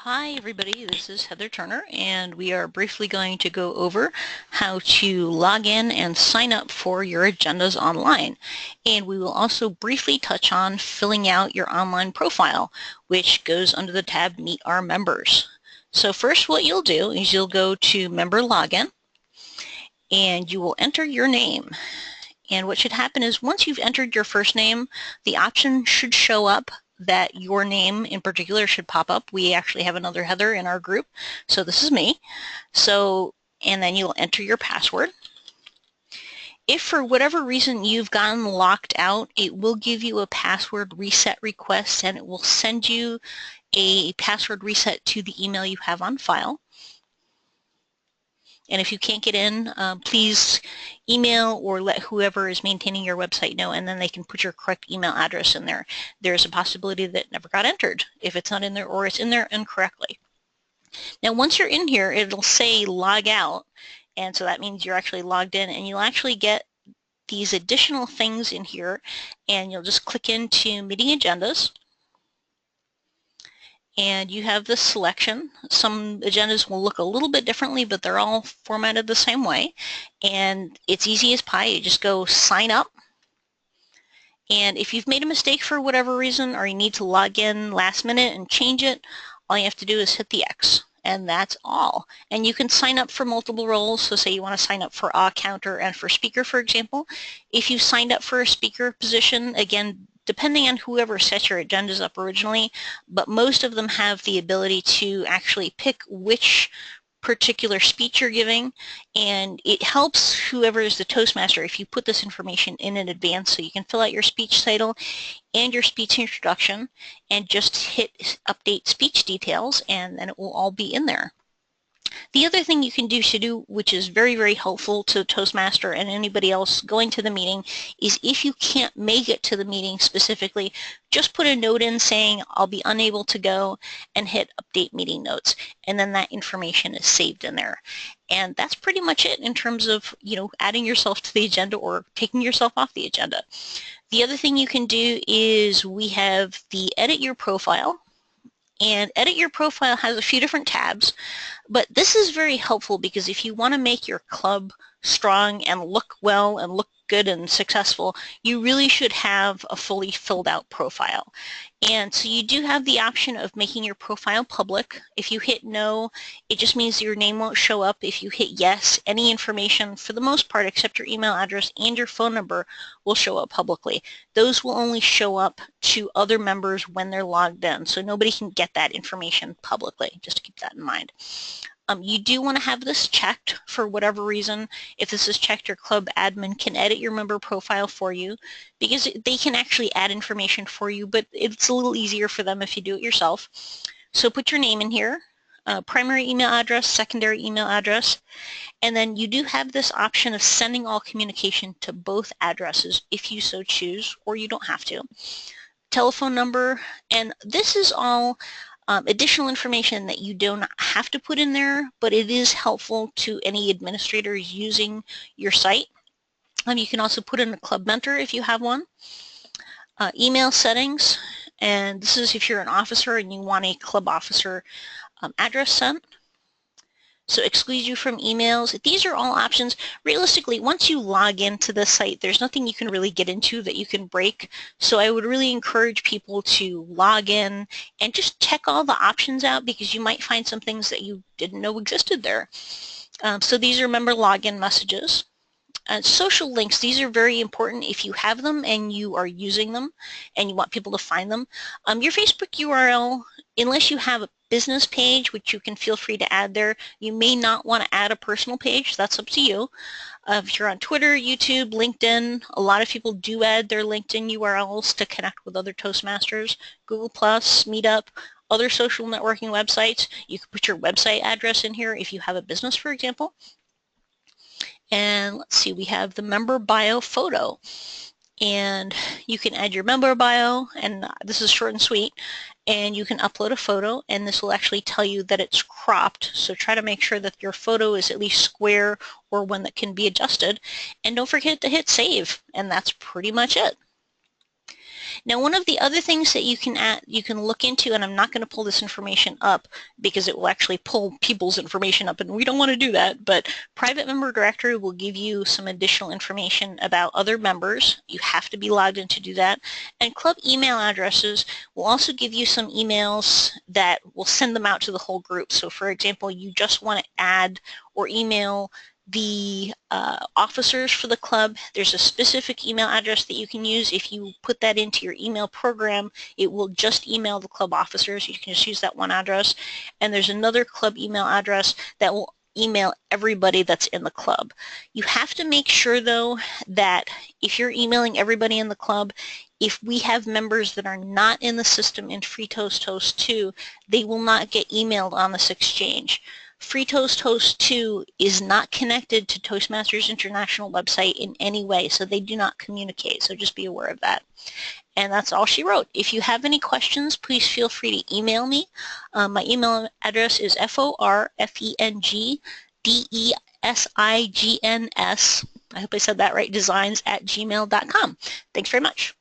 Hi everybody, this is Heather Turner and we are briefly going to go over how to log in and sign up for your agendas online. And we will also briefly touch on filling out your online profile, which goes under the tab Meet Our Members. So first what you'll do is you'll go to Member Login and you will enter your name. And what should happen is once you've entered your first name, the option should show up that your name in particular should pop up. We actually have another Heather in our group, so this is me. And then you'll enter your password. If for whatever reason you've gotten locked out, it will give you a password reset request and it will send you a password reset to the email you have on file. And if you can't get in, please email or let whoever is maintaining your website know, and then they can put your correct email address in there. There's a possibility that it never got entered if it's not in there or it's in there incorrectly. Now, once you're in here, it'll say log out, and so that means you're actually logged in, and you'll actually get these additional things in here, and you'll just click into meeting agendas. And you have this selection. Some agendas will look a little bit differently, but they're all formatted the same way. And it's easy as pie. You just go sign up. And if you've made a mistake for whatever reason, or you need to log in last minute and change it, all you have to do is hit the X. And that's all. And you can sign up for multiple roles. So say you want to sign up for counter and for speaker, for example. If you signed up for a speaker position, again, depending on whoever set your agendas up originally, but most of them have the ability to actually pick which particular speech you're giving, and it helps whoever is the Toastmaster if you put this information in advance, so you can fill out your speech title and your speech introduction and just hit update speech details, and then it will all be in there. The other thing you can do, which is very, very helpful to Toastmaster and anybody else going to the meeting, is if you can't make it to the meeting specifically, just put a note in saying, I'll be unable to go, and hit update meeting notes. And then that information is saved in there. And that's pretty much it in terms of, adding yourself to the agenda or taking yourself off the agenda. The other thing you can do is we have the edit your profile. And edit your profile has a few different tabs, but this is very helpful because if you want to make your club strong and look well and look good and successful, you really should have a fully filled out profile. And so you do have the option of making your profile public. If you hit no, it just means your name won't show up. If you hit yes, any information, for the most part, except your email address and your phone number, will show up publicly. Those will only show up to other members when they're logged in, so nobody can get that information publicly. Just keep that in mind. You do want to have this checked for whatever reason. If this is checked, your club admin can edit your member profile for you because they can actually add information for you, but it's a little easier for them if you do it yourself. So put your name in here, primary email address, secondary email address, and then you do have this option of sending all communication to both addresses if you so choose, or you don't have to. Telephone number, and this is all additional information that you don't have to put in there, but it is helpful to any administrators using your site. You can also put in a club mentor if you have one. Email settings, and this is if you're an officer and you want a club officer address sent. So exclude you from emails. These are all options. Realistically, once you log into the site, there's nothing you can really get into that you can break. So I would really encourage people to log in and just check all the options out because you might find some things that you didn't know existed there. So these are member login messages. Social links, these are very important if you have them and you are using them and you want people to find them. Your Facebook URL, unless you have a business page, which you can feel free to add there, you may not want to add a personal page. That's up to you. If you're on Twitter, YouTube, LinkedIn, a lot of people do add their LinkedIn URLs to connect with other Toastmasters. Google+, Meetup, other social networking websites. You can put your website address in here if you have a business, for example. And let's see, we have the member bio photo. And you can add your member bio, and this is short and sweet, and you can upload a photo, and this will actually tell you that it's cropped. So try to make sure that your photo is at least square or one that can be adjusted. And don't forget to hit save, and that's pretty much it. Now, one of the other things that you can look into, and I'm not going to pull this information up because it will actually pull people's information up, and we don't want to do that, but private member directory will give you some additional information about other members. You have to be logged in to do that. And club email addresses will also give you some emails that will send them out to the whole group. So for example, you just want to add or email the officers for the club. There's a specific email address that you can use. If you put that into your email program, it will just email the club officers. You can just use that one address. And there's another club email address that will email everybody that's in the club. You have to make sure, though, that if you're emailing everybody in the club, if we have members that are not in the system in FreeToast2, they will not get emailed on this exchange. FreeToast2 is not connected to Toastmasters International website in any way, so they do not communicate, so just be aware of that. And that's all she wrote. If you have any questions, please feel free to email me. My email address is forfengdessigns, I hope I said that right, designs@gmail.com. Thanks very much.